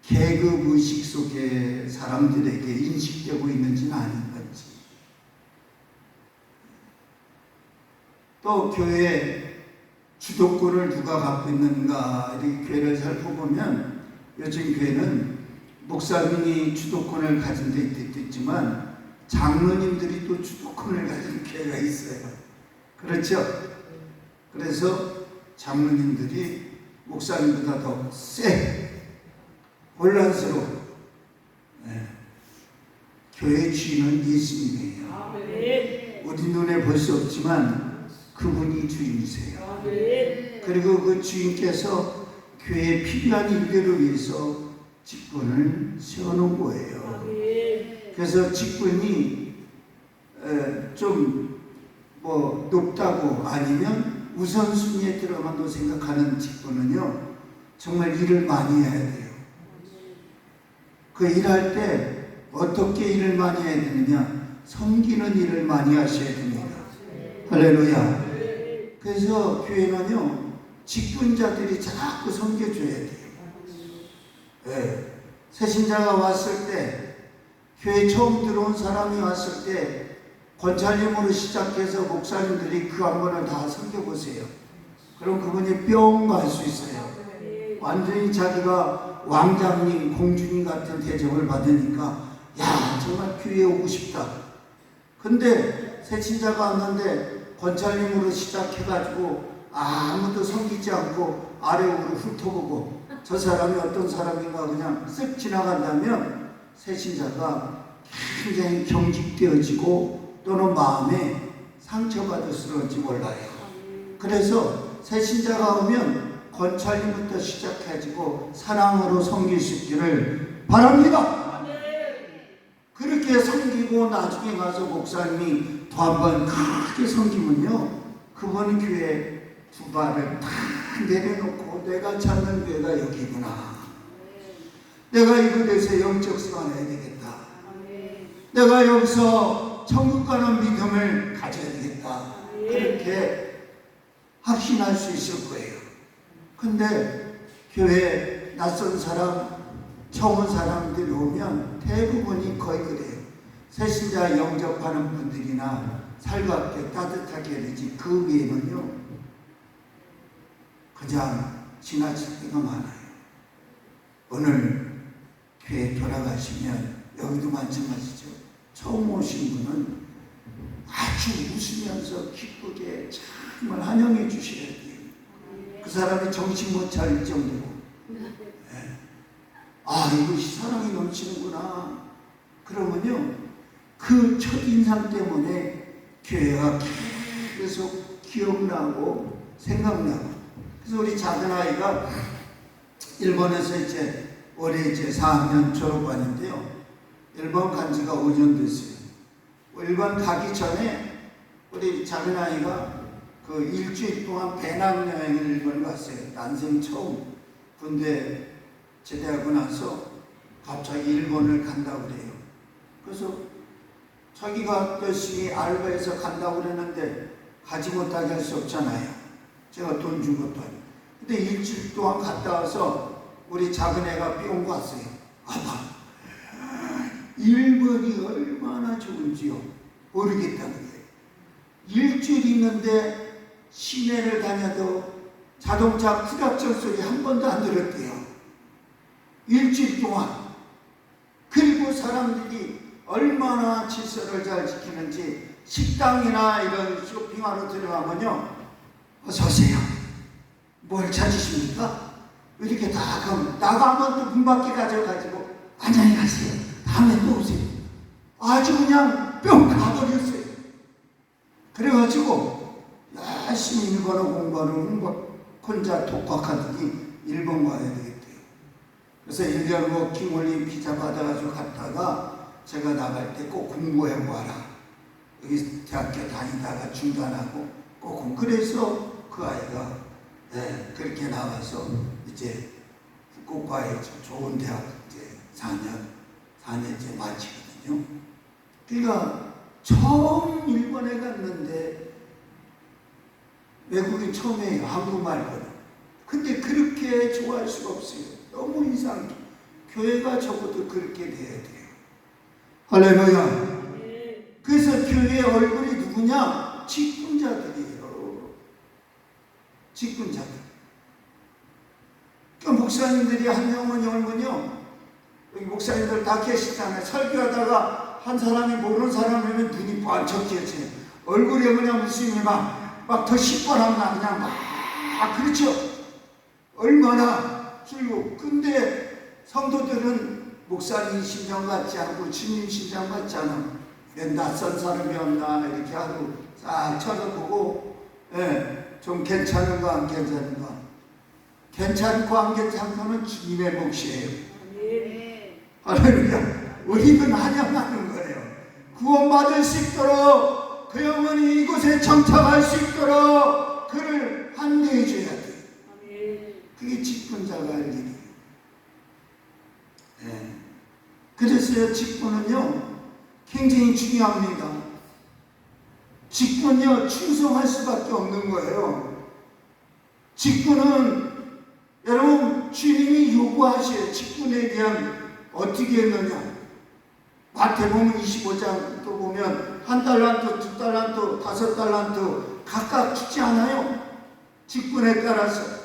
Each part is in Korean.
계급 의식 속에 사람들에게 인식되고 있는지는 아닌 건지, 또 교회 주도권을 누가 갖고 있는가, 이렇게 교회를 살펴보면 요즘 교회는 목사님이 주도권을 가진 데 있지만 장로님들이 또 주도권을 가진 교회가 있어요. 그렇죠? 그래서 장로님들이 목사님보다 더 혼란스러워. 교회 주인은 예수님이에요. 우리 눈에 볼 수 없지만 그분이 주인이세요. 그리고 그 주인께서 교회에 필요한 일들을 위해서 직분을 세워놓은 거예요. 그래서 직분이 좀 뭐 높다고 아니면 우선순위에 들어간다고 생각하는 직분은요, 정말 일을 많이 해야 돼요. 그 일할 때 어떻게 일을 많이 해야 되느냐? 섬기는 일을 많이 하셔야 됩니다. 할렐루야. 그래서 교회는요, 직분자들이 자꾸 섬겨줘야 돼요. 네. 새신자가 왔을 때, 교회 처음 들어온 사람이 왔을 때 권찰님으로 시작해서 목사님들이 그 한 번을 다 섬겨보세요. 그럼 그분이 뿅 갈 수 있어요. 완전히 자기가 왕자님, 공주님 같은 대접을 받으니까 야, 정말 교회에 오고 싶다. 근데 새신자가 왔는데 권찰님으로 시작해가지고 아무도 섬기지 않고 아래로 훑어보고 저 사람이 어떤 사람인가 그냥 쓱 지나간다면 새신자가 굉장히 경직되어지고 또는 마음에 상처받을지 몰라요. 그래서 새신자가 오면 권찰님부터 시작해가지고 사랑으로 섬길 수 있기를 바랍니다. 그렇게 섬기고 나중에 가서 목사님이 또 한 번 크게 섬기면요, 그분 교회 두 발을 다 내려놓고 내가 찾는 교회가 여기구나. 내가 이곳에서 영적 생활을 해야 되겠다. 내가 여기서 천국 가는 믿음을 가져야 되겠다. 그렇게 확신할 수 있을 거예요. 근데 교회에 낯선 사람, 처음 온 사람들이 오면 대부분이 거의 그래요. 새신자 영접하는 분들이나 살갑게 따뜻하게 되지, 그 외에는요 그냥 지나칠 때가 많아요. 오늘 교회 돌아가시면 여기도 마찬가지죠. 처음 오신 분은 아주 웃으면서 기쁘게 정말 환영해 주셔야 돼요. 그 사람이 정신 못 차릴 정도로, 아, 이것이 사랑이 넘치는구나. 그러면요, 그 첫인상 때문에 교회가 계속 기억나고 생각나고. 그래서 우리 작은아이가 일본에서 올해 4학년 졸업반인데요, 일본 간 지가 5년 됐어요. 일본 가기 전에 우리 작은아이가 그 일주일 동안 배낭여행을 일본에 갔어요. 난생 처음 군대 제대하고 나서 갑자기 일본을 간다고 그래요. 그래서 자기가 열심히 알바해서 간다고 그랬는데 가지 못하게 할 수 없잖아요. 제가 돈 준 것도 아니고. 근데 일주일 동안 갔다 와서 우리 작은애가 뿅 왔어요. 아빠, 일본이 얼마나 좋은지요 모르겠다는 거예요. 일주일 있는데 시내를 다녀도 자동차 부닥쳐 소리 한 번도 안 들었대요. 일주일 동안. 그리고 사람들이 얼마나 질서를 잘 지키는지, 식당이나 이런 쇼핑하러 들어가면요, 어서 오세요. 뭘 찾으십니까? 이렇게 다 가면, 나가면 또 문 밖에 가져가지고 안녕히 가세요. 다음에 또 오세요. 아주 그냥 뿅 가버렸어요. 그래가지고 열심히 일본어 공부하는 혼자 독학하더니 일본 가야 되겠대요. 그래서 1년 워킹 홀리 비자 받아가지고 갔다가 제가 나갈 때 꼭 공부해 보아라. 여기 대학교 다니다가 중단하고 꼭 공부. 그래서 그 아이가 그렇게 나와서 이제 후쿠오카에 좋은 대학 이제 4년째 마치거든요. 그러니까 처음 일본에 갔는데 외국인 처음에 한국말거든. 근데 그렇게 좋아할 수가 없어요. 너무 이상해. 교회가 적어도 그렇게 돼야 돼요. 할렐루야. 그래서 교회의 얼굴이 누구냐? 직분자들이에요. 직분자들. 그러니까 목사님들이 한 명은 열면요, 여기 목사님들 다 계시잖아요. 설교하다가 한 사람이 모르는 사람이면 눈이 번쩍 띄어져요. 얼굴에 그냥 웃음이 막 더 시뻘었나 그냥 막 그렇죠. 얼마나 즐거워. 근데 성도들은 목사님 심정 같지 않고 주님 심정 같지 않아. 낯선 사람이었나 이렇게 하고 싹 쳐다보고, 좀 괜찮은가 안 괜찮은가. 괜찮고 안 괜찮고는 주님의 몫이에요. 할렐루야. 우리는 환영하는 거예요. 구원받을 수 있도록, 그 영혼이 이곳에 정착할 수 있도록 그를 환대해 줘야 돼요. 그게 직분자가 할 일이에요. 그래서 직분은요 굉장히 중요합니다. 직분은요 충성할 수밖에 없는 거예요. 직분은 여러분 주님이 요구하셔요. 직분에 대한 어떻게 했느냐. 마태복음 25장 또 보면 1달란트, 2달란트, 5달란트 각각 주지 않아요? 직분에 따라서.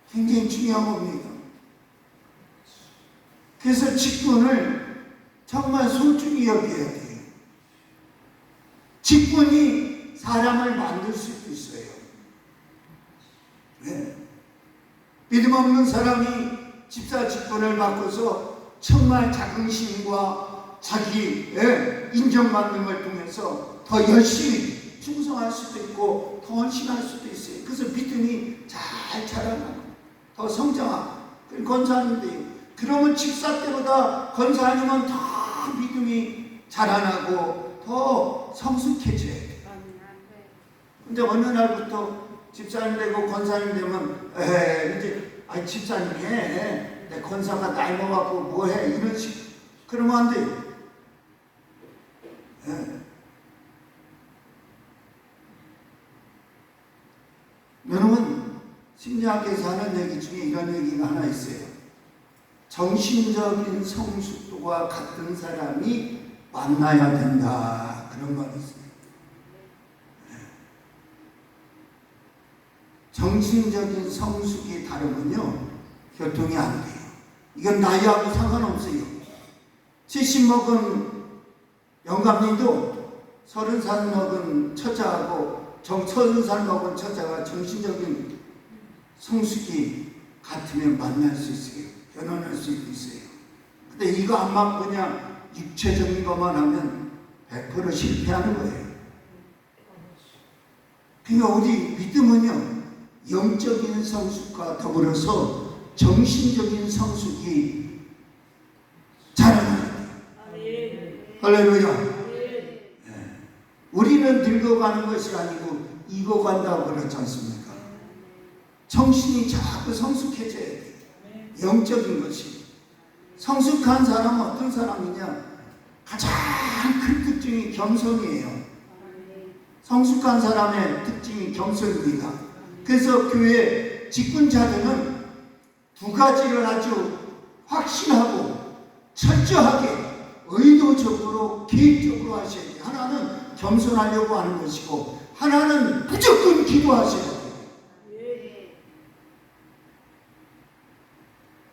굉장히 중요한 겁니다. 그래서 직분을 정말 소중히 여겨야 돼요. 직분이 사람을 만들 수도 있어요. 네. 믿음 없는 사람이 집사 직분을 받고서 정말 자긍심과 자기의 인정받는 걸 통해서 더 열심히 충성할 수도 있고 더 헌신할 수도 있어요. 그래서 믿음이 잘 자라나고 더 성장하고. 권사님들이 그러면 집사 때보다 권사님은 더 믿음이 자라나고 더 성숙해져야 돼요. 근데 어느 날부터 집사님 되고 권사님 되면 이제 집사님 해. 내 권사가 나이 먹어갖고 뭐해 이런 식. 그러면 안 돼요. 여러분 심리학에서 하는 얘기 중에 이런 얘기가 하나 있어요. 정신적인 성숙도가 같은 사람이 만나야 된다. 그런 말이 있어요. 정신적인 성숙이 다르면요 교통이 안 돼요. 이건 나이하고 상관없어요. 70 먹은 영감님도 30살 먹은 처자하고 30살 먹은 처자가 정신적인 성숙이 같으면 만날 수 있어요. 변환할 수 있어요. 근데 이거 안 맞고 그냥 육체적인 것만 하면 100% 실패하는 거예요. 그러니까 우리 믿음은요 영적인 성숙과 더불어서 정신적인 성숙이 자라나야 돼요. 할렐루야. 우리는 늙어가는 것이 아니고 익어간다고 그러지 않습니까? 정신이 자꾸 성숙해져야 돼요. 영적인 것이. 성숙한 사람은 어떤 사람이냐? 가장 큰 특징이 겸손이에요. 성숙한 사람의 특징이 겸손입니다. 그래서 교회 직분자들은 두 가지를 아주 확실하고 철저하게 의도적으로 계획적으로 하셔야 돼요. 하나는 겸손하려고 하는 것이고 하나는 무조건 기도하셔야 돼요.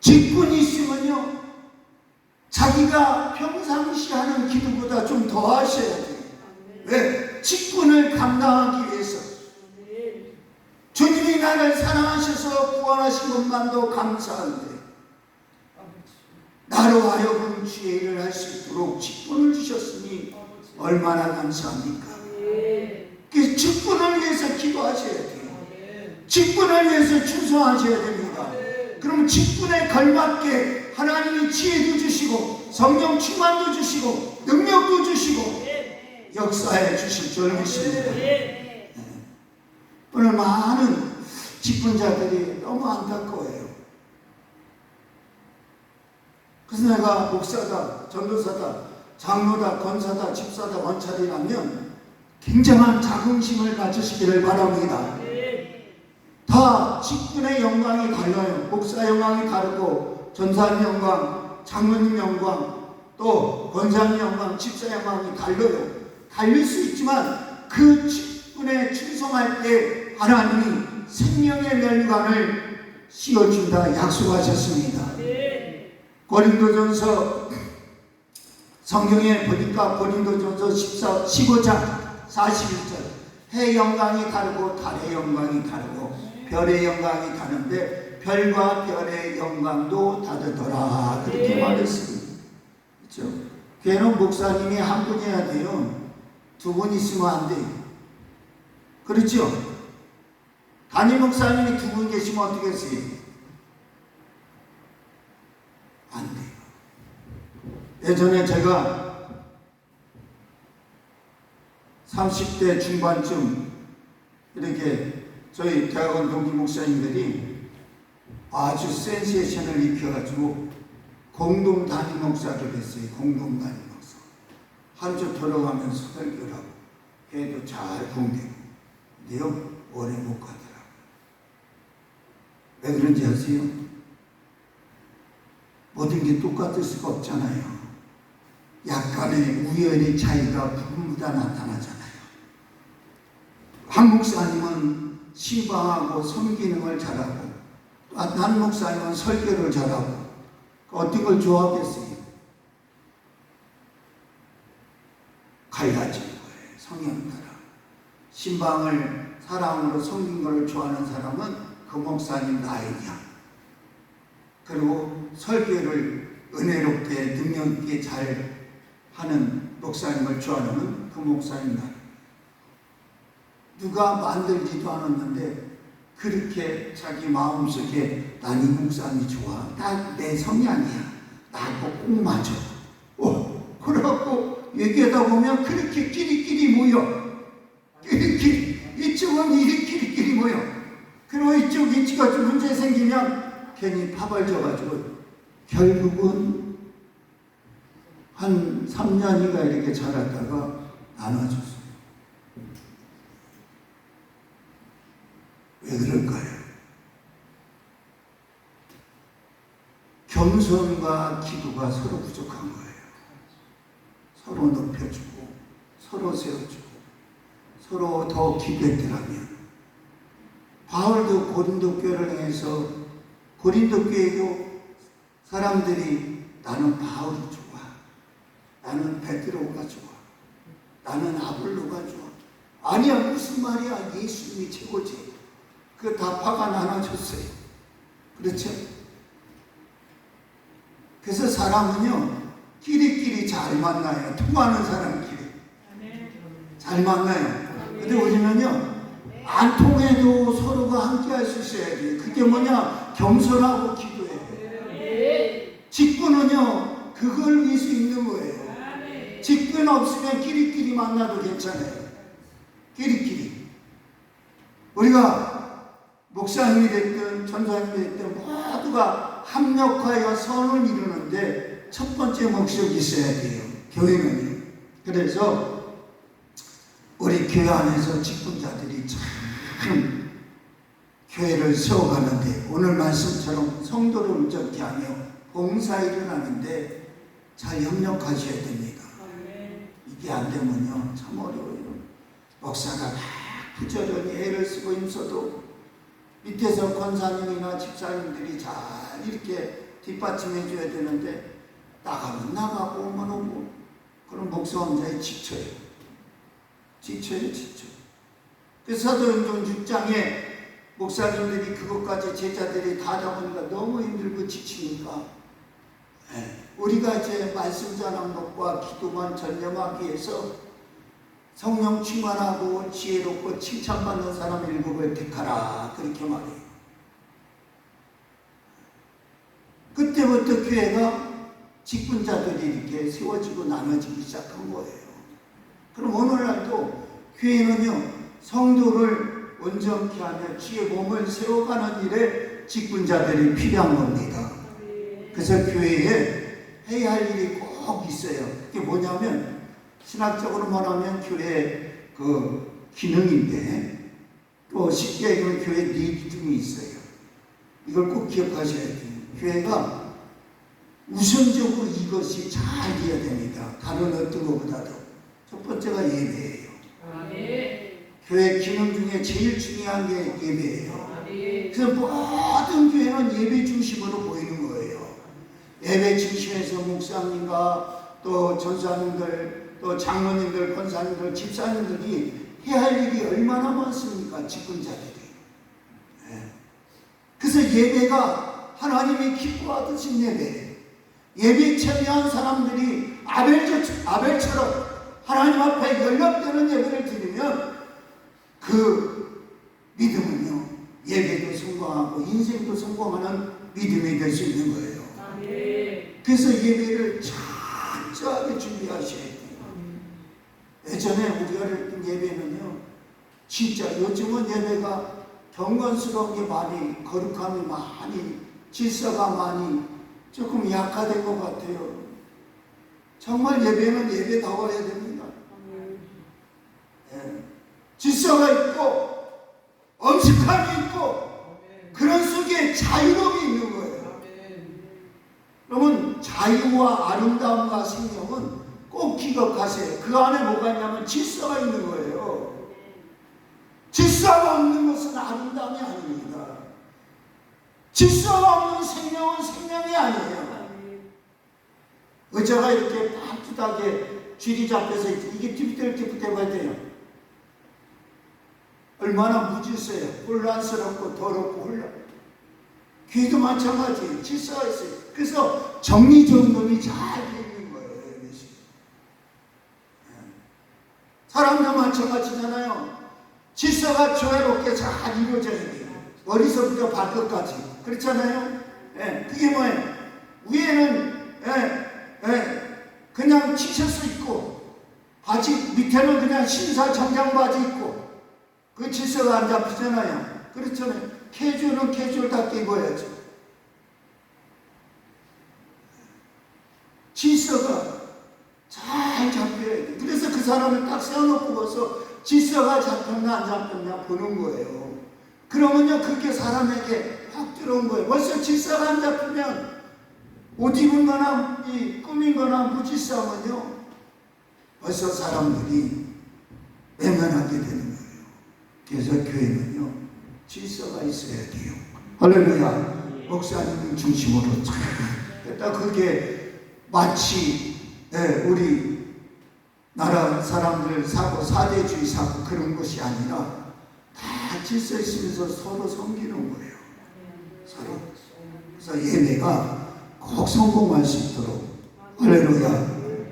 직분이 있으면요 자기가 평상시 하는 기도보다 좀 더 하셔야 돼요. 왜? 직분을 감당하기 위해서. 주님이 나를 사랑하셔서 구원하신 것만도 감사한데 나로 하여금 주의 일을 할 수 있도록 직분을 주셨으니 얼마나 감사합니까? 그 직분을 위해서 기도하셔야 돼요. 직분을 위해서 충성하셔야 됩니다. 그럼 직분에 걸맞게 하나님이 지혜도 주시고 성령 충만도 주시고 능력도 주시고 역사해 주실 줄 믿습니다. 오늘 많은 직분자들이 너무 안타까워요. 그래서 내가 목사다, 전도사다, 장로다, 권사다, 집사다, 원찰이라면 굉장한 자긍심을 가지시기를 바랍니다. 다 직분의 영광이 달라요. 목사 영광이 다르고 전사님 영광, 장로님 영광, 또 권사님 영광, 집사 영광이 달려요. 달릴 수 있지만 그 직분에 충성할 때 하나님이 생명의 멸관을 씌워준다 약속하셨습니다. 고린도전서 성경에 보니까 고린도전서 15장 41절 해 영광이 다르고 달의 영광이 다르고 별의 영광이 다른데 별과 별의 영광도 다르더라 그렇게 말했습니다. 그렇죠? 교회는 목사님이 한 분이어야 돼요. 두 분 있으면 안 돼요. 그렇죠? 담임 목사님이 두 분 계시면 어떻게 했어요? 안 돼요. 예전에 제가 30대 중반쯤 이렇게 저희 대학원 동기 목사님들이 아주 센세이션을 입혀가지고 공동 담임 목사를 했어요. 공동 담임 목사. 한 주 돌아가면서 설교를 하고 회도 잘 공개고 근데요 오래 못 가더라고요. 왜 그런지 아세요? 모든 게 똑같을 수가 없잖아요. 약간의 우연의 차이가 부분마다 나타나잖아요. 한 목사님은 신방하고 섬기는 잘하고 한 목사님은 설교를 잘하고 어떤 걸 좋아하겠어요? 갈라지는 거예요. 성향 따라. 신방을 사랑으로 섬긴 걸 좋아하는 사람은 그 목사님 나이냐. 그리고 설교를 은혜롭게 능력 있게 잘 하는 목사님을 좋아하는 그 목사님 나이. 누가 만들지도 않았는데 그렇게 자기 마음속에 난 이 목사님이 좋아. 나 내 성향이야. 나하고 꼭 맞아. 그래갖고 얘기하다 보면 그렇게 끼리끼리 모여. 끼리끼리. 이쪽은 끼리끼리 모여. 그리고 이쪽이 좀 문제 생기면 괜히 파벌져가지고 결국은 한 3년인가 이렇게 자랐다가 나눠줬어요. 왜 그럴까요? 겸손과 기도가 서로 부족한 거예요. 서로 높여주고 서로 세워주고 서로 더 기도했더라면 바울도 고린도 교회를 향해서 고린도 교회도 사람들이 나는 바울이 좋아, 나는 베드로가 좋아, 나는 아볼로가 좋아. 아니야 무슨 말이야, 예수님이 최고지. 그 다 파가 나눠졌어요. 그렇죠? 그래서 사람은요 끼리끼리 잘 만나요. 통하는 사람끼리 잘 만나요. 근데 우리는요 안 통해도 서로가 함께 할 수 있어야 돼요. 그게 뭐냐? 겸손하고 기도해야 돼요. 직분은요 그걸 위해서 있는 거예요. 직분 없으면 끼리끼리 만나도 괜찮아요. 끼리끼리. 우리가 목사님이 됐든 전사님이 됐든 모두가 합력하여 선을 이루는데 첫 번째 목적이 있어야 돼요. 교회는요. 그래서 우리 교회 안에서 직분자들이 참 교회를 세워가는데 오늘 말씀처럼 성도를 온전케 하며 봉사일을 하는데 잘 협력하셔야 됩니다. 이게 안 되면요 참 어려워요. 목사가 막 부지런히 애를 쓰고 힘써도 밑에서 권사님이나 집사님들이 잘 이렇게 뒷받침해 줘야 되는데 나가면 나가고 오면 오고 그럼 목사 혼자 지쳐요. 지쳐. 그래서 사도행전 6장에 목사님들이 그것까지 제자들이 다 잡으니까 너무 힘들고 지치니까 우리가 이제 말씀 전하는 것과 기도만 전념하기 위해서 성령 충만하고 지혜롭고 칭찬받는 사람 7을 택하라 그렇게 말해요. 그때부터 교회가 직분자들이 이렇게 세워지고 나눠지기 시작한 거예요. 그럼 오늘날도 교회는요 성도를 온전케 하며 주의 몸을 세워가는 일에 직분자들이 필요한 겁니다. 그래서 교회에 해야 할 일이 꼭 있어요. 그게 뭐냐면 신학적으로 말하면 교회의 그 기능인데 또 쉽게 얘기하면 교회 리듬이 있어요. 이걸 꼭 기억하셔야 돼요. 교회가 우선적으로 이것이 잘 돼야 됩니다. 다른 어떤 것보다도. 첫 번째가 예배예요. 교회 기능 중에 제일 중요한 게 예배예요. 그래서 모든 교회는 예배 중심으로 보이는 거예요. 예배 중심에서 목사님과 또 전사님들, 또 장로님들, 권사님들, 집사님들이 해야 할 일이 얼마나 많습니까? 직분자들이. 그래서 예배가 하나님이 기뻐하듯이 예배에 참여한 사람들이 아벨처럼 하나님 앞에 연락되는 예배를 드리면 그 믿음은요, 예배도 성공하고 인생도 성공하는 믿음이 될 수 있는 거예요. 그래서 예배를 철저하게 준비하셔야 돼요. 예전에 우리가 했던 예배는요, 진짜 요즘은 예배가 경건스러운 게 많이, 거룩함이 많이, 질서가 많이 조금 약화된 것 같아요. 정말 예배는 예배다워야 됩니다. 질서가 있고 엄숙함이 있고 그런 속에 자유로움이 있는 거예요. 그러면 자유와 아름다움과 생명은 꼭 기억하세요. 그 안에 뭐가 있냐면 질서가 있는 거예요. 질서가 없는 것은 아름다움이 아닙니다. 질서가 없는 생명은 생명이 아니에요. 의자가 이렇게 바쁘다게 줄이 잡혀서 이게 띠부대봐야 돼요. 얼마나 무질서해요. 혼란스럽고 더럽고 귀도 마찬가지예요. 질서가 있어요. 그래서 정리정돈이 잘 되는 거예요. 사람도 마찬가지잖아요. 질서가 조화롭게 잘 이루어져야 돼요. 머리서부터 발끝까지. 그렇잖아요. 그게 뭐예요? 위에는 그냥 티셔츠 입고 바지 밑에는 그냥 신사 정장 바지 입고 그 질서가 안 잡히잖아요. 그렇잖아요. 캐주얼은 캐주얼답게 입어야죠. 질서가 잘 잡혀야 돼. 그래서 그 사람을 딱 세워놓고 봐서 질서가 잡혔나 안 잡혔나 보는 거예요. 그러면요, 그게 사람에게 확 들어온 거예요. 벌써 질서가 안 잡히면 옷 입은 거나 꾸민 거나 무질서하면요, 벌써 사람들이 외면하게 되는 거예요. 그래서 교회는요, 질서가 있어야 돼요. 할렐루야. 목사님 중심으로 참. 일단 그게 마치 우리 나라 사람들 사고 사대주의 사고 그런 것이 아니라 다 질서 있으면서 서로 섬기는 거예요. 서로. 그래서 예배가 꼭 성공할 수 있도록. 할렐루야.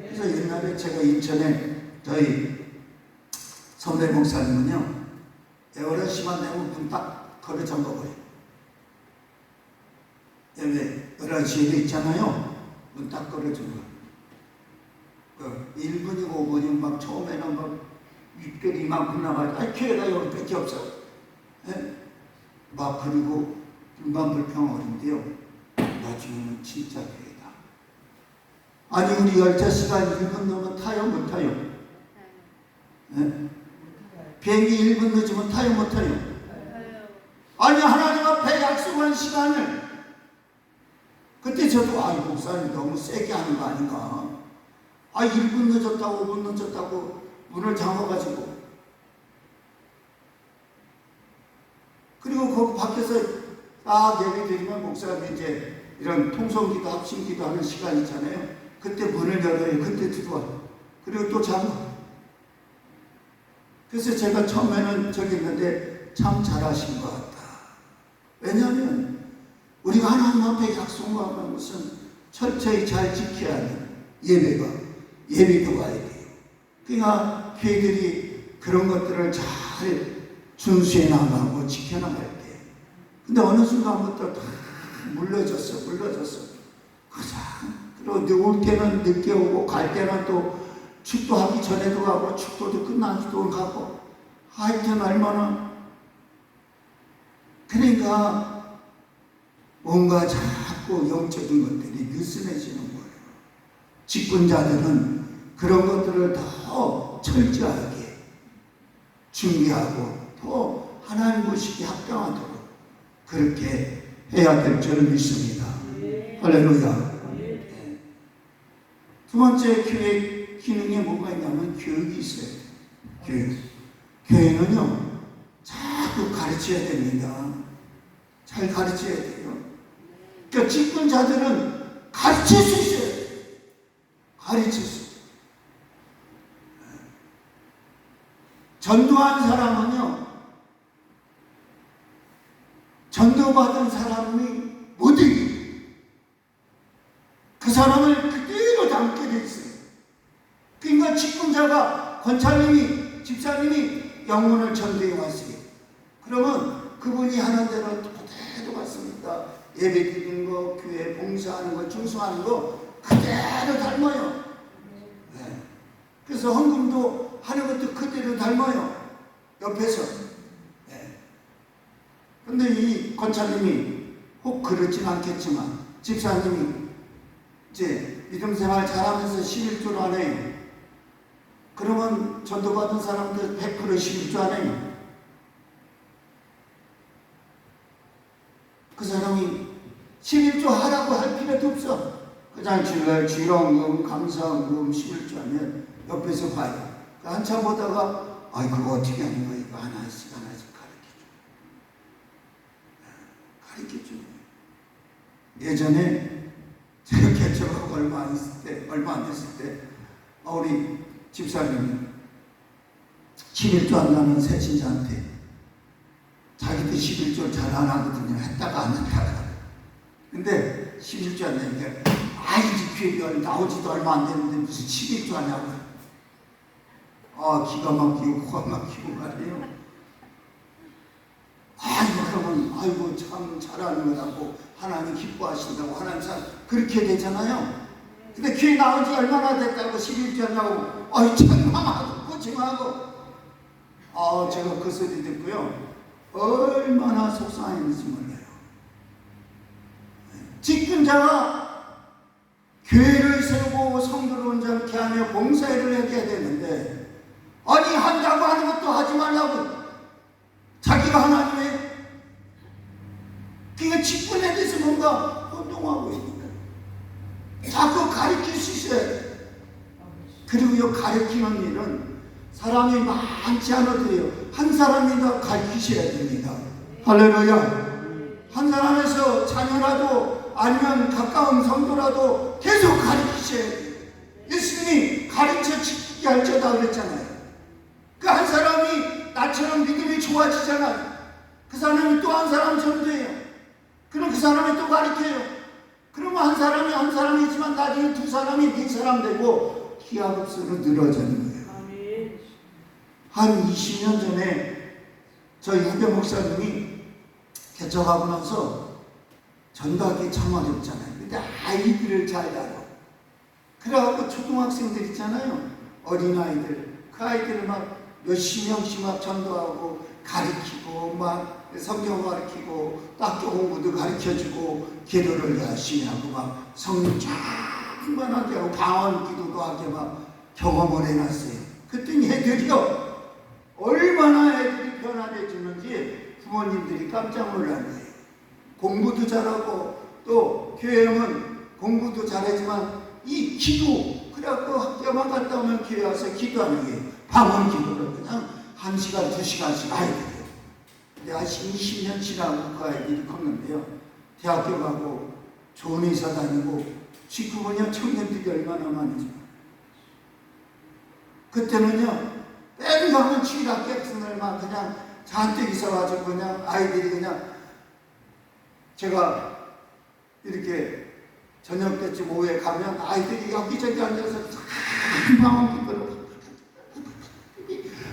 그래서 옛날에 제가 인천에 저희 선배 목사님은요, 11시만 되면 문 딱 걸어 잠궈버려요. 예배 11시 예배 있잖아요. 문 딱 걸어 잠궈요. 1분이고 5분이면 막 처음에는 막 윗결이 이만큼 나가지고 교회가 여기밖에 없어. 막 그리고 금방 불평하는데요. 나중에는 진짜 교회다. 아니 우리 열차 시간 1분 넘으면 타요 못 타요? 비행기 1분 늦으면 타요 못 타요? 아니 하나님 앞에 약속한 시간을 그때 저도 목사님 너무 세게 하는 거 아닌가. 1분 늦었다고 5분 늦었다고 문을 잠궈가지고 그리고 거기 밖에서 딱 예배 드리면 목사님이 이제 이런 통성기도 합심기도 하는 시간 있잖아요. 그때 문을 열어요. 그때 들어와. 그리고 또 잠궈. 그래서 제가 처음에는 저기 있는데 참 잘하신 것 같다. 왜냐하면 우리가 하나님 앞에 약속한 것은 철저히 잘 지켜야 하는 예배도 와야 돼요. 그러니까 교회들이 그런 것들을 잘 준수해 나가고 지켜나갈 때. 근데 어느 순간부터 다 물러졌어. 그리고 올 때는 늦게 오고 갈 때는 또 축도하기 전에도 가고 축도도 끝난 뒤도 가고 하여튼 얼마나. 그러니까 뭔가 자꾸 영적인 것들이 느슨해지는 거예요. 직분자들은 그런 것들을 더 철저하게 준비하고 더 하나님 보시기에 합당하도록 그렇게 해야 될 줄을 믿습니다. 할렐루야. 두 번째 교회 기능에 뭐가 있냐면 교육이 있어요. 교육. 교회는요, 자꾸 가르쳐야 됩니다. 잘 가르쳐야 돼요. 그러니까 직분자들은 가르칠 수 있어요. 가르칠 수 있어요. 전도한 사람은요, 전도받은 사람이 못 이겨요. 그 사람을 그대로 담게 돼 있어요. 그러니까 직분자가 권사님이, 집사님이 영혼을 전도해 왔어요. 그러면 그분이 하는 대로 그대로 갔습니다. 예배 드리는 거, 교회 봉사하는 거, 충성하는 거 그대로 닮아요. 네. 그래서 헌금도 하는 것도 그대로 닮아요. 옆에서. 네. 근데 이 권사님이 혹 그렇진 않겠지만 집사님이 이제 믿음 생활 잘하면서 11조를 안 해요. 그러면 전도받은 사람들 100% 11조 안 해요. 그 사람이 11조 하라고 할 필요도 없어. 그냥 주일날 주일원금, 감사원금 11조 하면 옆에서 봐요. 한참 보다가 아이 그거 어떻게 하는 거야? 이거 하나씩 가르쳐줘. 예전에 제가 개척하고 얼마 안 됐을 때 우리 집사님이 11조 한다는 새신자한테 자기도 11조 잘 안 하거든요. 했다가 안 했다가. 근데 11조 한다니까 이 교회 나오지도 얼마 안 됐는데 무슨 11조 하냐고. 기가 막히고 코가 막히고 말이에요. 그러면 참 잘하는 거라고 하나님 기뻐하신다고 하나님 참 그렇게 되잖아요. 근데 교회 나온 지 얼마나 됐다고 11조 하냐고 장담하고 고침하고 제가 그 소리 듣고요. 얼마나 속상했는지 몰라요. 직분자가 교회를 세우고 성도를 온전케 하며 봉사일을 해야 되는데 한다고 하는 것도 하지 말라고 자기가 하나님의 그가 직분에 대해서 뭔가 혼동하고 있는 거예요. 자꾸 가르칠 수 있어야 돼요. 그리고 가르치는 일은 사람이 많지 않아도 돼요. 한 사람이나 가르치셔야 됩니다. 할렐루야. 한 사람에서 자녀라도 아니면 가까운 성도라도 계속 가르치셔야 돼요. 예수님이 가르쳐 지키게 할지어다 그랬잖아요. 그 한 사람이 나처럼 믿음이 좋아지잖아요. 그 사람이 또 한 사람 전도해요. 그럼 그 사람이 또 가르쳐요. 그러면 한 사람이 한 사람이지만 나중에 두 사람이 네 사람 되고 기하급수로 늘어지는 거예요. 한 20년 전에 저희 후배 목사님이 개척하고 나서 전도하기 참 어렵잖아요. 근데 아이들을 잘 다뤄. 그래갖고 초등학생들 있잖아요. 어린아이들. 그 아이들을 막 몇십 명씩 막 전도하고 가르치고 막 성경 가르치고 또 학교 공부도 가르쳐주고 기도를 열심히 하고 막 성령 충만하게 하고 방언 기도도 하게 막 경험을 해놨어요. 그랬더니 애들이요 얼마나 애들이 변화되어지는지 부모님들이 깜짝 놀란 거예요. 공부도 잘하고 또 교회는 공부도 잘하지만 이 기도 그래갖고 학교만 갔다 오면 교회 와서 기도하는 게 방언 기도를 그냥 1시간, 2시간씩 아이들이요. 내가 20년 지나고 그 아이들이 컸는데요. 대학교 가고 좋은 회사 다니고 직구분야 청년들이 얼마나 많은지. 그때는요. 매일 가면 주일학교 같은 날만 그냥 잔뜩 있어가지고 그냥 아이들이 그냥 제가 이렇게 저녁 때쯤 오후에 가면 아이들이 여기저기 앉아서 방언 기도를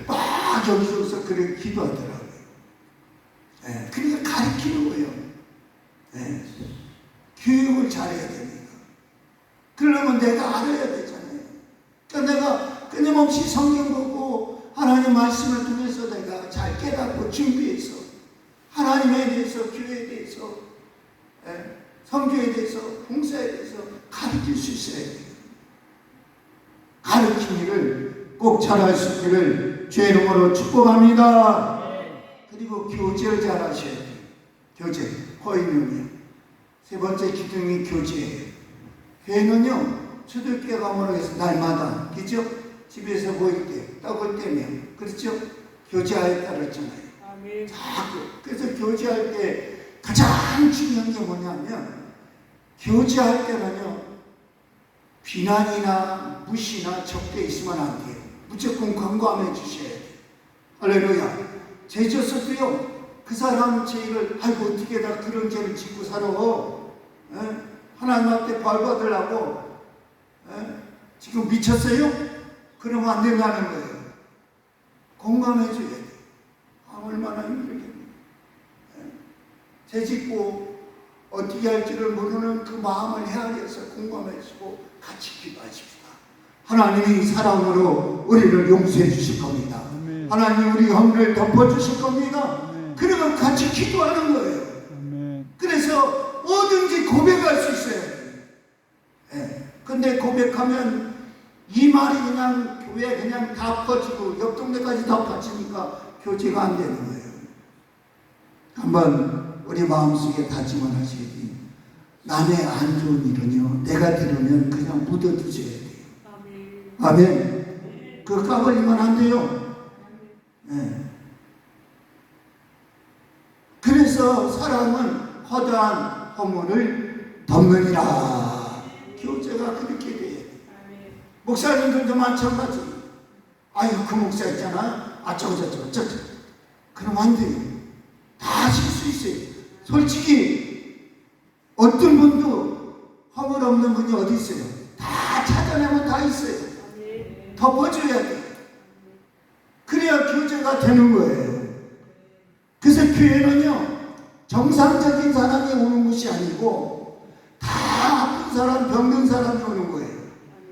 막 여기저기서 그렇게 기도하더라고요. 네, 그러니까 가르치는 거예요. 네, 교육을 잘해야 됩니다. 그러면 내가 알아야 되잖아요. 그러니까 내가 끊임없이 성경 보고 하나님 말씀을 통해서 내가 잘 깨닫고 준비해서 하나님에 대해서 교회에 대해서 성교에 대해서 봉사에 대해서 가르칠 수 있어야 돼요. 가르치는 일을 꼭 잘할 수 있기를 주의 이름으로 축복합니다. 그리고 교제를 잘 하셔야 돼요. 교제, 호의는요. 세 번째 기둥이 교제예요. 교회는요 초대교회 가면 해서 날마다, 그죠? 집에서 모일 때, 떡을 떼며, 그렇죠? 교제할 때 그랬잖아요. 자꾸. 그래서 교제할 때 가장 중요한 게 뭐냐면, 교제할 때는요, 비난이나 무시나 적대 있으면 안 돼요. 무조건 공감해 주셔야 돼요. 할렐루야. 죄 졌어도요, 그 사람 죄를, 아이고, 어떻게 다 그런 죄를 짓고 살아. 하나님 앞에 벌 받으려고, 지금 미쳤어요? 그러면 안 된다는 거예요. 공감해 줘야 돼요. 얼마나 힘들겠네요. 죄 짓고 어떻게 할 줄을 모르는 그 마음을 헤아려서 공감해 주고 같이 기도하십시다. 하나님이 사랑으로 우리를 용서해 주실 겁니다. 아멘. 하나님 우리 허물을 덮어주실 겁니다. 아멘. 그러면 같이 기도하는 거예요. 아멘. 그래서 뭐든지 고백할 수 있어요. 근데 고백하면 이 말이 그냥 교회 그냥 다 퍼지고 옆 동네까지 다 퍼지니까 교제가 안 되는 거예요. 한번 우리 마음속에 다짐을 하시기, 남의 안 좋은 일은요, 내가 들으면 그냥 묻어두셔야 돼요. 아멘. 그거 까버리면 안 돼요. 그래서 사랑은 허다한 허물을 덮느니라. 교제가 그렇게 돼요. 목사님들도 마찬가지. 아유, 그 목사 있잖아. 저거. 그럼 안 돼요. 다 하실 수 있어요. 솔직히, 어떤 분도 허물 없는 분이 어디 있어요? 다 찾아내면 다 있어요. 덮어줘야 돼요. 그래야 교제가 되는 거예요. 그래서 교회는요, 정상적인 사람이 오는 곳이 아니고, 다 아픈 사람, 병든 사람이 오는 거예요.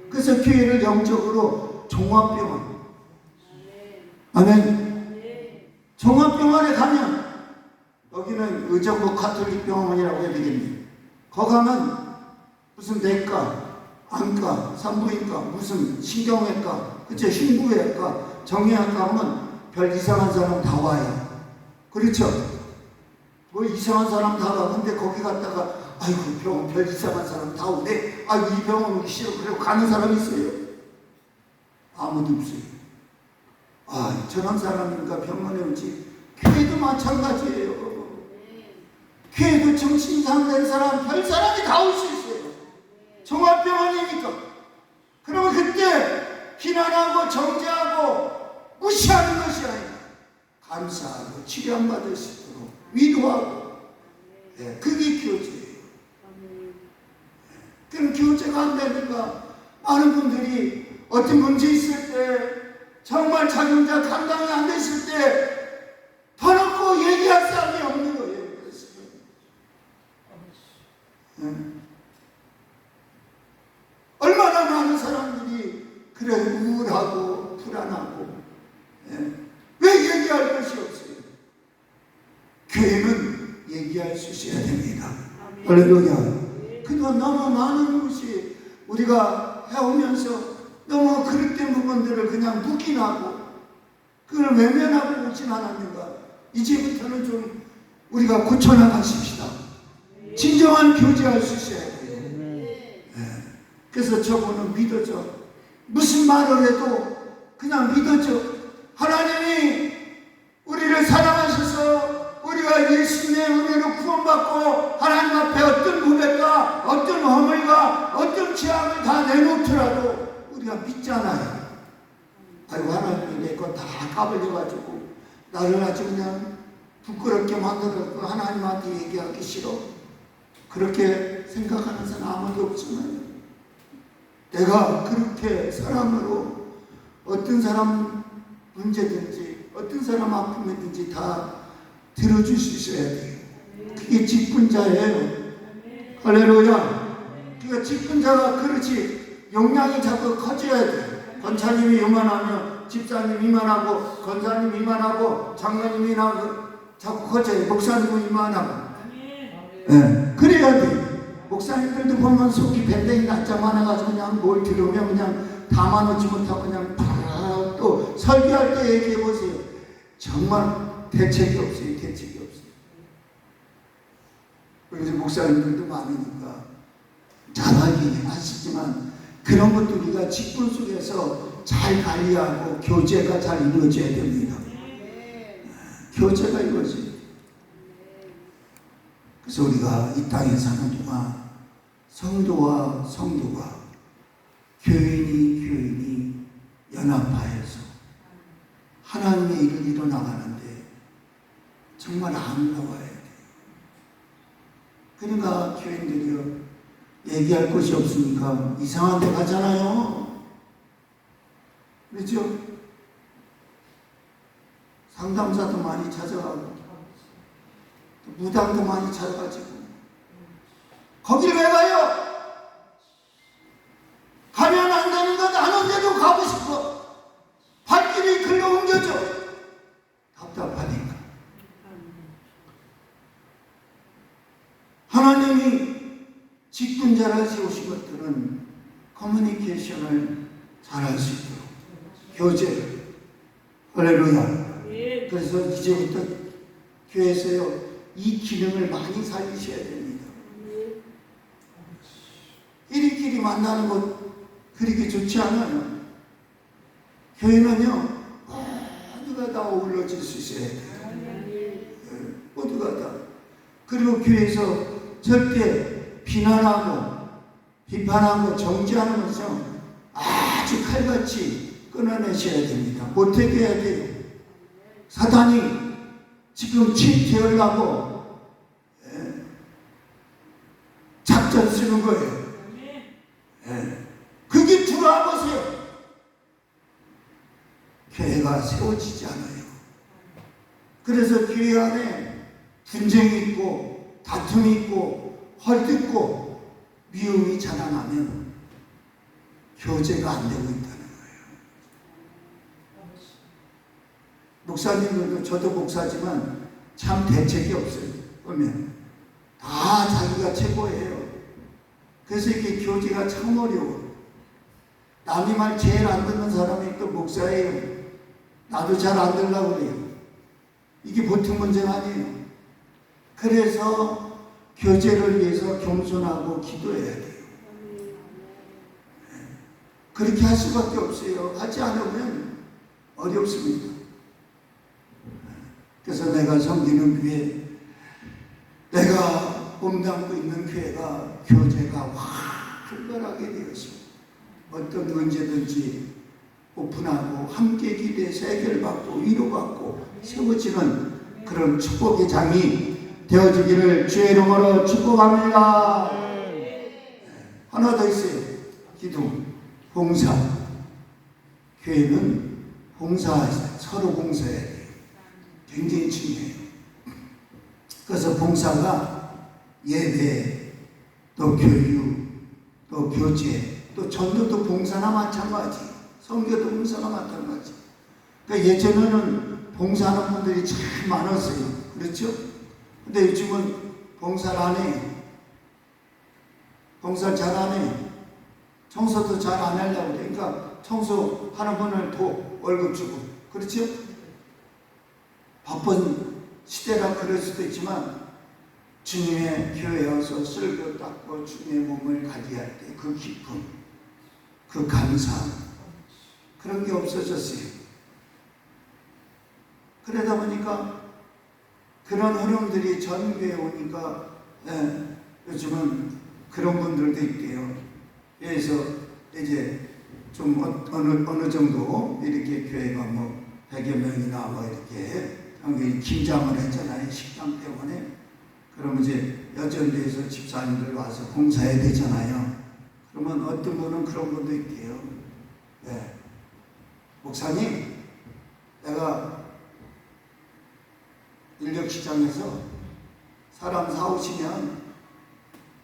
그래서 교회를 영적으로 종합병원. 아멘. 종합병원에 가면, 여기는 의정부 가톨릭 병원이라고 해야 되겠네요. 거기 가면 무슨 내과, 안과, 산부인과, 무슨 신경외과, 그쵸? 흉부외과, 정형외과 하면 별 이상한 사람 다 와요. 그렇죠? 뭐 이상한 사람 다 와. 근데 거기 갔다가 아이고 병원 별 이상한 사람 다 오네. 아, 이 병원 오기 싫어. 그리고 가는 사람 있어요? 아무도 없어요. 아, 저런 사람인가 병원에 오지. 교회도 마찬가지예요. 교회도 정신 이상된 사람, 별 사람이 다 올 수 있어요. 종합병원이니까. 그러면 그때 비난하고 정죄하고 무시하는 것이 아니라 감사하고 치료받을 수 있도록 위로하고, 그게 교제예요. 그럼 교제가 안 되니까 많은 분들이 어떤 문제 있을 때, 정말 자기 혼자 감당이 안 됐을 때 터놓고 얘기할 사람이 없는 거예요. 얼마나 많은 사람들이 그래 우울하고 불안하고, 왜 얘기할 것이 없어요? 교회는 얘기할 수 있어야 됩니다. 할렐루야. 그동안 너무 많은 것이 우리가 해오면서 너무 그릇된 부분들을 그냥 묵인하고 그걸 외면하고 오진 않았는가. 이제부터는 좀 우리가 고쳐나가십시다. 진정한 교제할 수 있어야 돼요. 그래서 저분은 믿어져. 무슨 말을 해도 그냥 믿어져. 하나님이 우리를 사랑하셔서 우리가 예수님의 은혜로 구원받고 하나님 앞에 어떤 고백과 어떤 허물과 어떤 죄악을 다 내놓더라도 우리가 믿잖아요. 아이고, 하나님이 내 거 다 까불려가지고 나를 아주 그냥 부끄럽게 만들었고 하나님한테 얘기하기 싫어. 그렇게 생각하는 사람 아무도 없지만, 내가 그렇게 사랑으로 어떤 사람 문제든지 어떤 사람 아픔이든지 다 들어줄 수 있어야 돼요. 그게 직분자예요. 할렐루야. 그러니까 직분자가 그렇지 용량이 자꾸 커져야 돼. 권사님이 요만하면 집사님 이만하고, 권사님 이만하고, 장로님 이만하고 자꾸 커져요. 목사님은 이만하고. 그래야 돼. 목사님들도 보면 속이 밴댕이 납작 많아가지고 그냥 뭘 들으면 그냥 담아놓지 못하고 그냥 또 설교할 때 얘기해보세요. 정말 대책이 없어요. 대책이 없어요. 그래서 목사님들도 많으니까 잘 알긴 하시지만 그런 것도 우리가 직분 속에서 잘 관리하고 교제가 잘 이루어져야 됩니다. 교제가 이루어져요. 그래서 우리가 이 땅에 사는 동안 성도와 성도가 교인이 연합하여서 하나님의 일을 이뤄나가는데 정말 아름다워야 돼요. 그러니까 교인들이요, 얘기할 곳이 없으니까 이상한 데 가잖아요. 그렇죠? 상담사도 많이 찾아가고 무당도 많이 찾아가지고 거길 왜 가요? 가면 안 되는 것 아는데도 가고 싶어. 발길이 글로 옮겨져. 답답하니까. 하나님이 직분자를 세우신 것들은 커뮤니케이션을 잘할 수 있도록 교제를. 할렐루야. 그래서 이제부터 교회에서요, 이 기능을 많이 살리셔야 됩니다. 이리끼리 만나는 것 그렇게 좋지 않아요. 교회는요, 모두가 다 어우러질 수 있어야 돼요. 모두가 다. 그리고 교회에서 절대 비난하고 비판하고 정죄하는 것은 아주 칼같이 끊어내셔야 됩니다. 못하게 해야 돼요. 사단이 지금 침체하려고 작전 쓰는 거예요. 그게 들어와보세요. 교회가 세워지지 않아요. 그래서 교회 안에 분쟁이 있고 다툼이 있고 헐뜯고 미움이 자라나면 교제가 안 되고 있다는 거예요. 목사님들도, 저도 목사지만 참 대책이 없어요. 보면 다 자기가 최고예요. 그래서 이렇게 교제가 참 어려워. 남이 말 제일 안 듣는 사람이 또 목사예요. 나도 잘 안 들려고 그래요. 이게 보통 문제가 아니에요. 그래서 교제를 위해서 겸손하고 기도해야 돼요. 그렇게 할 수밖에 없어요. 하지 않으면 어렵습니다. 그래서 내가 섬기는 교회, 내가 몸담고 있는 교회가 교제가 활발하게 되었습니다. 어떤 문제든지 오픈하고 함께 기도해서 해결받고 위로받고 세워지는 그런 축복의 장이 되어지기를 주의 이름으로 축복합니다. 하나 더 있어요. 기도, 봉사. 교회는 서로 봉사해야 돼요. 굉장히 중요해요. 그래서 봉사가 예배, 또 교육, 또 교제, 또 전도도 봉사나 마찬가지, 선교도 봉사나 마찬가지. 그러니까 예전에는 봉사하는 분들이 참 많았어요. 그렇죠? 근데 요즘은 봉사를 안 해요. 봉사를 잘 안 해요. 청소도 잘 안 하려고 그래. 그러니까 청소하는 분을 더 월급 주고. 그렇죠? 바쁜 시대라 그럴 수도 있지만 주님의 교회에 와서 쓸고 닦고 주님의 몸을 관리할 때 그 기쁨, 그 감사함, 그런 게 없어졌어요. 그러다 보니까 그런 흐름들이 전 교회에 오니까 요즘은 그런 분들도 있대요. 그래서 이제 좀 어느 정도 이렇게 교회가 뭐 100여 명이나 뭐 이렇게 김장을 했잖아요. 식당 때문에. 그러면 이제 여전대에서 집사님들 와서 봉사해야 되잖아요. 그러면 어떤 분은 그런 분도 있대요. 목사님, 내가 인력시장에서 사람 사오시면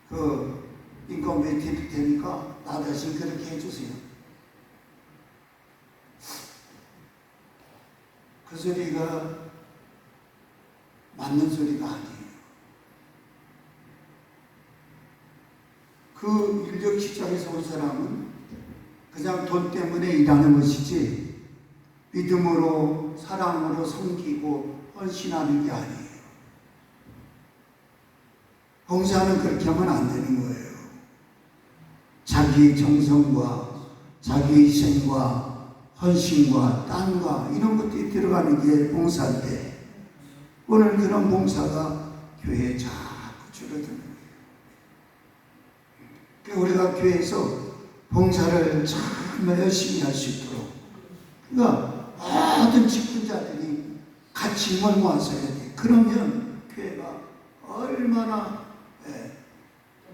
그 인건비 드릴 테니까 나 대신 그렇게 해주세요. 그 소리가 맞는 소리가 아니에요. 그 인력시장에서 온 사람은 그냥 돈 때문에 일하는 것이지 믿음으로 사랑으로 섬기고 헌신하는 게 아니에요. 봉사는 그렇게 하면 안 되는 거예요. 자기의 정성과 자기의 희생과 헌신과 땀과 이런 것들이 들어가는 게 봉사인데 오늘 그런 봉사가 교회에 자꾸 줄어드는 거예요. 그러니까 우리가 교회에서 봉사를 정말 열심히 할 수 있도록 그러니까 모든 직분자들이 같이 모아서 해야 돼. 그러면 교회가 얼마나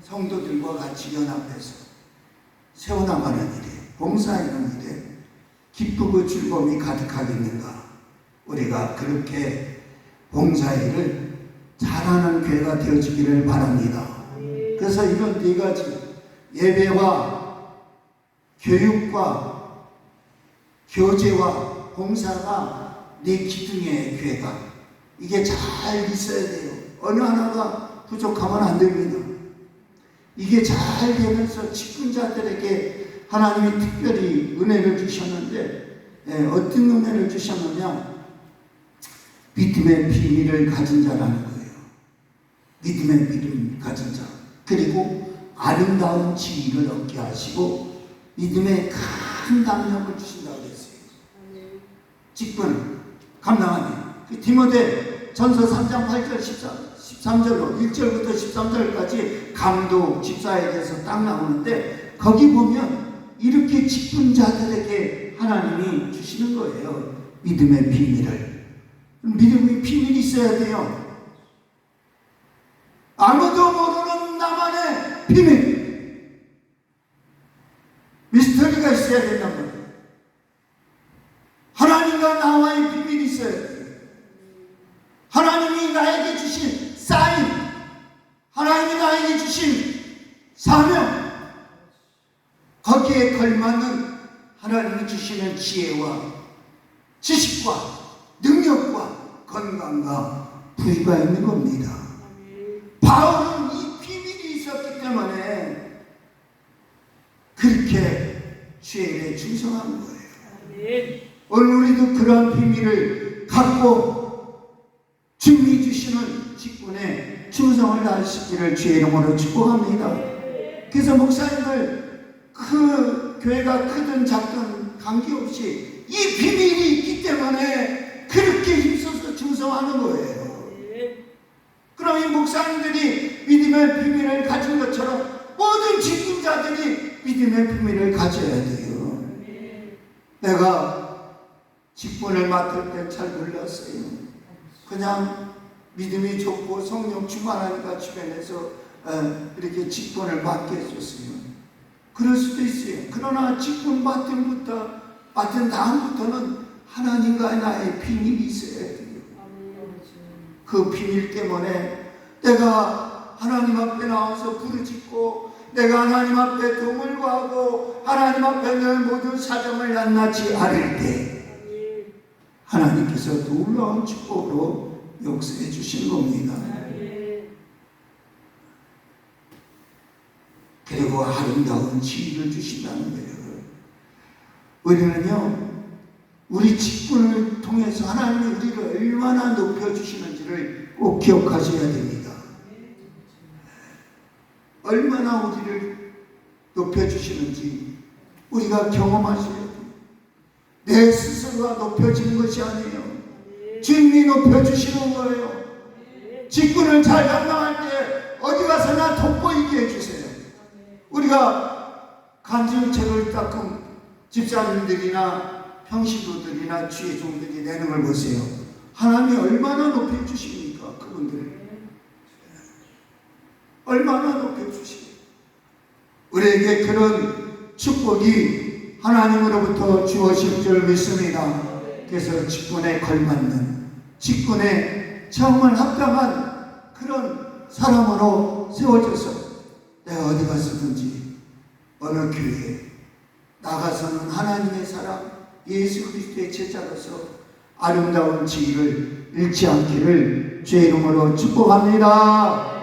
성도들과 같이 연합해서 세워나가는 일에 봉사하는 일에 기쁘고 즐거움이 가득하겠는가. 우리가 그렇게 봉사일을 잘하는 교회가 되어지기를 바랍니다. 그래서 이런 네 가지 예배와 교육과 교제와 봉사가 네 기둥의 교회가 이게 잘 있어야 돼요. 어느 하나가 부족하면 안 됩니다. 이게 잘 되면서 직분자들에게 하나님이 특별히 은혜를 주셨는데 어떤 은혜를 주셨느냐? 믿음의 비밀을 가진 자라는 거예요. 믿음의 비밀을 가진 자. 그리고 아름다운 지위를 얻게 하시고 믿음의 큰 담력을 주신다고 했어요. 직분 감당하네. 그 디모데 전서 3장 8절 13절로 1절부터 13절까지 감독 집사에 대해서 딱 나오는데 거기 보면 이렇게 직분자들에게 하나님이 주시는 거예요. 믿음의 비밀을. 믿음의 비밀이 있어야 돼요. 아무도 모르는 나만의 비밀. 미스터리가 있어야 된단 말이에요. 하나님과 나와의 비밀이 있어야 돼요. 하나님이 나에게 주신 사인, 하나님이 나에게 주신 사명, 거기에 걸맞는 하나님이 주시는 지혜와 지식과 능력과 건강과 부위가 있는 겁니다. 바울은 이 비밀이 있었기 때문에 그렇게 주에 충성한 거예요. 오늘 우리도 그런 비밀을 갖고 주님이 주시는 직분에 충성을 다하시기를 주의 이름으로 축복합니다. 그래서 목사님들 그 교회가 크든 작든 관계없이 이 비밀이 있기 때문에 그렇게 힘써서 충성하는 거예요. 그럼 이 목사님들이 믿음의 비밀을 가진 것처럼 모든 직분자들이 믿음의 비밀을 가져야 돼요. 내가 직분을 맡을 때 잘 몰랐어요. 그냥 믿음이 좋고 성령 충만하니까 주변에서 이렇게 직분을 맡게 해줬어요. 그럴 수도 있어요. 그러나 직분 맡은 다음부터는 하나님과 나의 비밀이 있어야 돼요. 그 비밀 때문에 내가 하나님 앞에 나와서 부르짖고 내가 하나님 앞에 도움을 구하고 하나님 앞에 내 모든 사정을 낱낱이 아릴 때 하나님께서 놀라운 축복으로 역사해 주시는 겁니다. 그리고 아름다운 지위를 주신다는 거예요. 우리는요, 우리 직분을 통해서 하나님이 우리를 얼마나 높여주시는지를 꼭 기억하셔야 됩니다. 얼마나 우리를 높여주시는지 우리가 경험하셔야 돼요. 내 스스로가 높여지는 것이 아니에요. 주님이 높여주시는 거예요. 직분을 잘 감당할 때 어디 가서나 돋보이게 해주세요. 우리가 간증책을 닦은 집사님들이나 평신도들이나 주의 종들이 내는 걸 보세요. 하나님이 얼마나 높여주십니까? 그분들 얼마나 높여주십니까? 우리에게 그런 축복이 하나님으로부터 주어질 줄 믿습니다. 그래서 직분에 걸맞는, 직분에 정말 합당한 그런 사람으로 세워져서 내가 어디 가서든지 어느 교회에 나가서는 하나님의 사람 예수 그리스도의 제자로서 아름다운 지위를 잃지 않기를 주의 이름으로 축복합니다.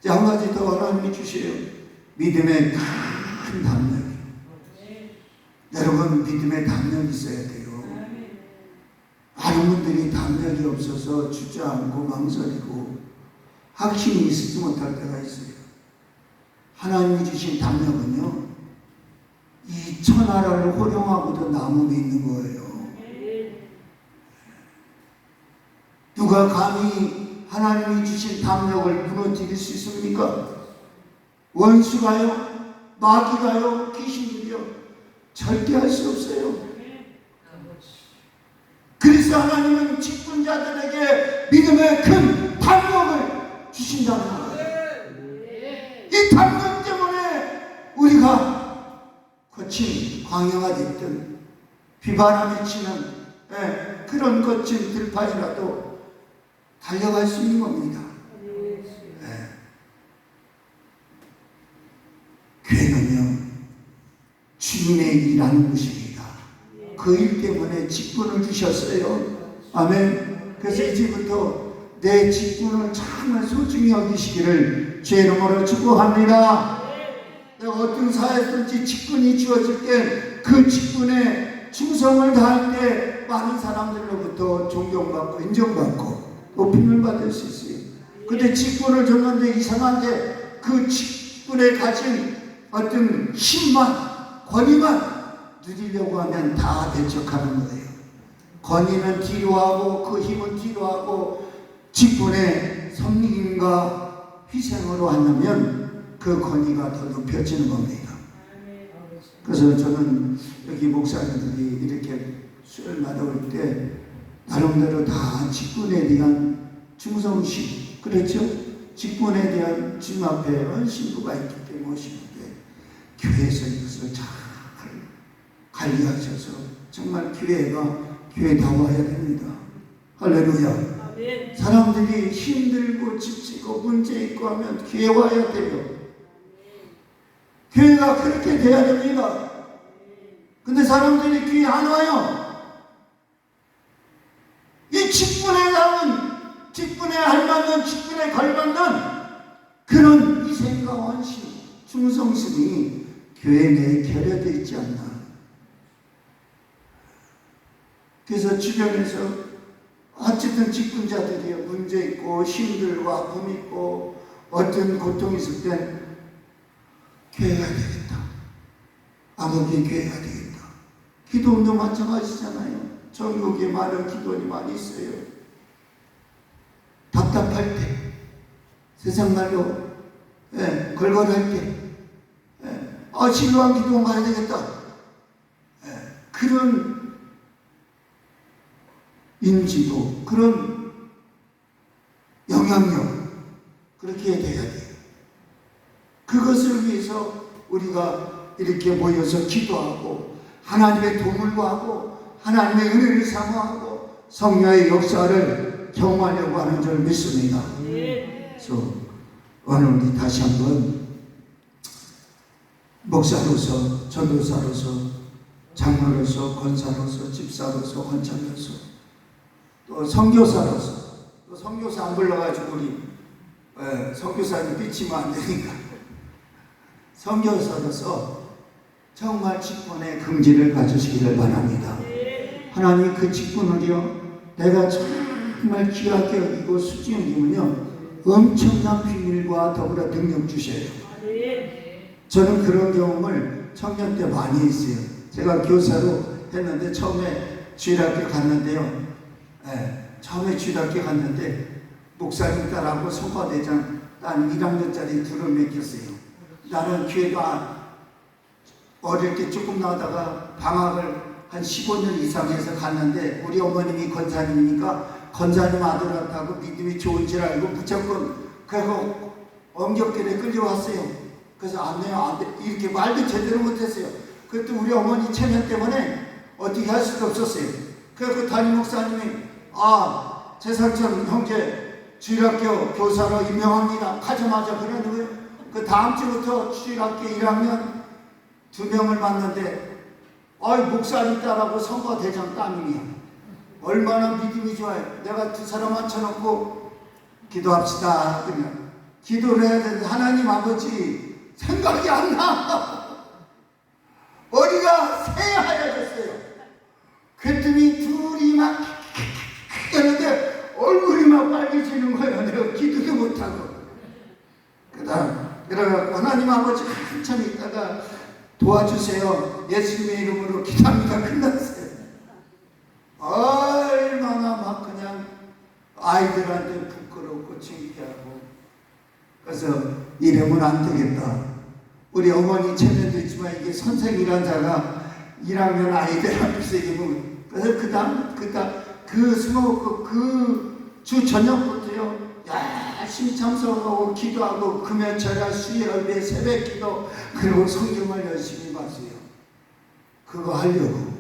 한 가지 더 하나님이 주시려 믿음의 큰 담력. 여러분 믿음의 담력이 있어야 돼요. 많은 분들이 담력이 없어서 주저앉고 망설이고 확신이 있지 못할 때가 있어요. 하나님이 주신 담력은요, 이 천하를 호령하고도 남음이 있는 거예요. 누가 감히 하나님이 주신 담력을 무너뜨릴 수 있습니까? 원수가요? 마귀가요? 귀신들이요? 절대 할 수 없어요. 그래서 하나님은 직분자들에게 믿음의 큰 담력을 주신다는 거예요. 이 담력 때문에 우리가 거친 광야가 됐든 비바람이 치는 그런 거친 들판이라도 달려갈 수 있는 겁니다. 교회는요, 주님의 일하는 곳입니다. 그 일 때문에 직분을 주셨어요. 아멘. 그래서 이제부터 내 직분을 정말 소중히 여기시기를 주의 이름으로 축복합니다. 내가 어떤 사회든지 직분이 주어질 때 그 직분에 충성을 다할 때 많은 사람들로부터 존경받고 인정받고 높임을 받을 수 있어요. 근데 직분을 줬는데 이상한데 그 직분에 가진 어떤 힘만, 권위만 누리려고 하면 다 대적하는 거예요. 권위는 뒤로 하고 그 힘은 뒤로 하고 직분의 섬김과 희생으로 한다면 그 권위가 더 높여지는 겁니다. 그래서 저는 여기 목사님들이 이렇게 수요일 나올 때 나름대로 다 직분에 대한 충성심, 그렇죠? 직분에 대한 주님 앞에 헌신부가 있기 때문에 오시는데 교회에서 이것을 잘 관리하셔서 정말 교회가 교회다워야 됩니다. 할렐루야. 아멘. 사람들이 힘들고 지치고 문제 있고 하면 교회 와야 돼요. 교회가 그렇게 돼야 됩니다. 근데 사람들이 교회 안 와요. 이 직분에 나온, 직분에 알맞는, 직분에 걸맞는 그런 희생과 헌신, 충성심이 교회 내에 결여되어 있지 않나. 그래서 주변에서 어쨌든 직분자들이 문제 있고 힘들고 아픔 있고 어떤 고통이 있을 땐 교회가 되겠다. 아버지 교회가 되겠다. 기도원도 마찬가지잖아요. 전국에 많은 기도원이 많이 있어요. 답답할 때, 세상 말로 걸걸할 때 진로한 기도원 가야 되겠다. 그런 인지도, 그런 영향력, 그렇게 돼야 돼요. 그것을 위해서 우리가 이렇게 모여서 기도하고 하나님의 도움을 구하고 하나님의 은혜를 사모하고 성령의 역사를 경험하려고 하는 줄 믿습니다. 그래서 오늘 우리 다시 한번 목사로서, 전도사로서, 장로로서, 권사로서, 집사로서, 권장로서, 또 선교사로서, 또 선교사 안 불러가지고 우리 선교사님 삐치면 안 되니까 선교사로서 정말 직분의 긍지를 가지시기를 바랍니다. 하나님 그 직분을요, 내가 정말 귀하게 여기고 수지 여기면요 엄청난 비밀과 더불어 능력 주셔요. 저는 그런 경험을 청년 때 많이 했어요. 제가 교사로 했는데 처음에 주일학교 갔는데요. 처음에 주일학교 갔는데 목사님 딸하고 성과대장 딴 1학년짜리 둘을 맡겼어요. 나는 교회도 어릴 때 조금 나오다가 방학을 한 15년 이상 해서 갔는데 우리 어머님이 권사님이니까 권사님 아들한테하고 믿음이 좋은 줄 알고 무조건 그래서 엄격결에 끌려왔어요. 그래서 안 돼요, 이렇게 말도 제대로 못했어요. 그것도 우리 어머니 체면 때문에 어떻게 할 수가 없었어요. 그래서 담임 목사님이 재상천 형제 주일학교 교사로 임명합니다. 가자마자 그러는 거예요. 그 다음 주부터 주일학교 1학년 2명을 만났는데 목사님 딸하고 성과대장 따님이야. 얼마나 믿음이 좋아요. 내가 두 사람 앉혀놓고 기도합시다. 그러면 기도를 해야 되는데 하나님 아버지 생각이 안 나. 머리가 새하얘졌어요. 그랬더니 둘이 막 했는데 얼굴이 막 빨개지는 거예요. 내가 기도도 못하고. 그 다음 그래갖고 하나님 아버지 한참 있다가 도와주세요. 예수님의 이름으로 기도합니다. 끝났어요. 얼마나 막 그냥 아이들한테 부끄럽고 창피하고. 그래서 이러면 안 되겠다. 우리 어머니 체면도 있지만 이게 선생이란 자가 1학년 아이들 앞에서 이러면, 그래서 그 주 저녁부터요 열심히 참석하고 기도하고 금요철야 수요일에 새벽 기도, 그리고 성경을 열심히 봤어요. 그거 하려고.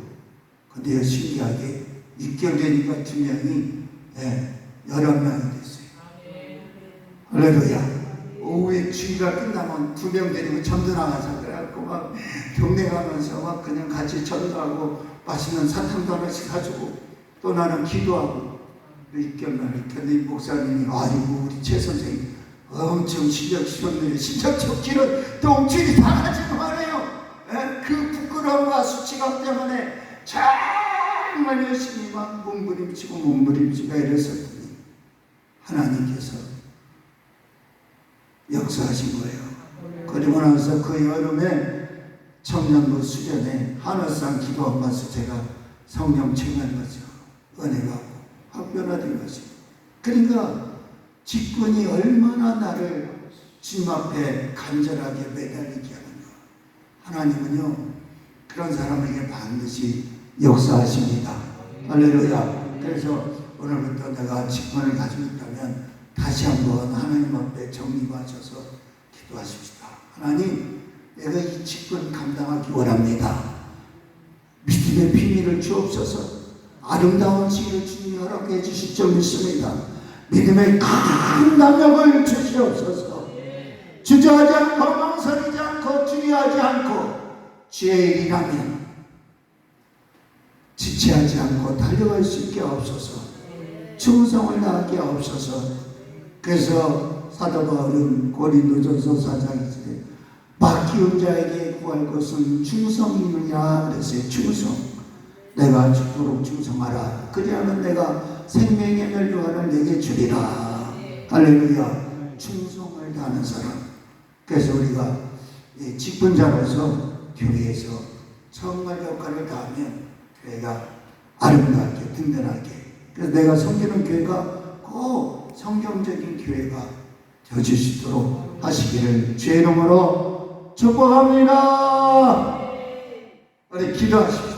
근데 신기하게 6개월 되니까 2명이 11명이 됐어요. 할렐루야. 오후에 주의가 끝나면 2명 데리고 전도 나가자. 그래갖고 막 경례 가면서 막 그냥 같이 전도하고 맛있는 사탕도 하나씩 가지고 또 나는 기도하고. 6개월 만에 근데 목사님이 아이고 우리 최 선생님 엄청 실력 시험들이 실력 좋기는 똥줄이 다 가지고 말해요. 그 부끄러움과 수치감 때문에 정말 열심히 막 몸부림치고 이랬었더니 하나님께서 역사하신 거예요. 그리고 나서 그 여름에 청년부 수련회 하늘산 기도원 가서 제가 성령 체험한 거죠. 은혜가 변화된 것입니다. 그러니까 직분이 얼마나 나를 주님 앞에 간절하게 매달리게 하는가. 하나님은요 그런 사람에게 반드시 역사하십니다. 할렐루야. 그래서 오늘부터 내가 직분을 가지고 있다면 다시 한번 하나님 앞에 정립하셔서 기도하십시다. 하나님, 내가 이 직분 감당하기 원합니다. 믿음의 비밀을 주옵소서. 아름다운 지혜를 주님이 허락해 주실 줄 믿습니다. 믿음의 큰 담력을 주시옵소서. 주저하지 않고 망설이지 않고 주의하지 않고 주의 일이라면 지체하지 않고 달려갈 수 있게 하옵소서. 충성을 다하게 하옵소서. 그래서 사도 바울은 고린도전서 4장에 맡기운 자에게 구할 것은 충성이니라 그랬어요. 충성. 내가 죽도록 충성하라. 그리하면 내가 생명의 멸류관을 내게 주리라. 할렐루야. 충성을 다하는 사람. 그래서 우리가 직분자로서 교회에서 정말 역할을 다하면 교회가 아름답게 든든하게, 그래서 내가 섬기는 교회가 꼭 성경적인 교회가 되어질 수 있도록 하시기를 주의 이름으로 축복합니다. 우리 기도하십시오.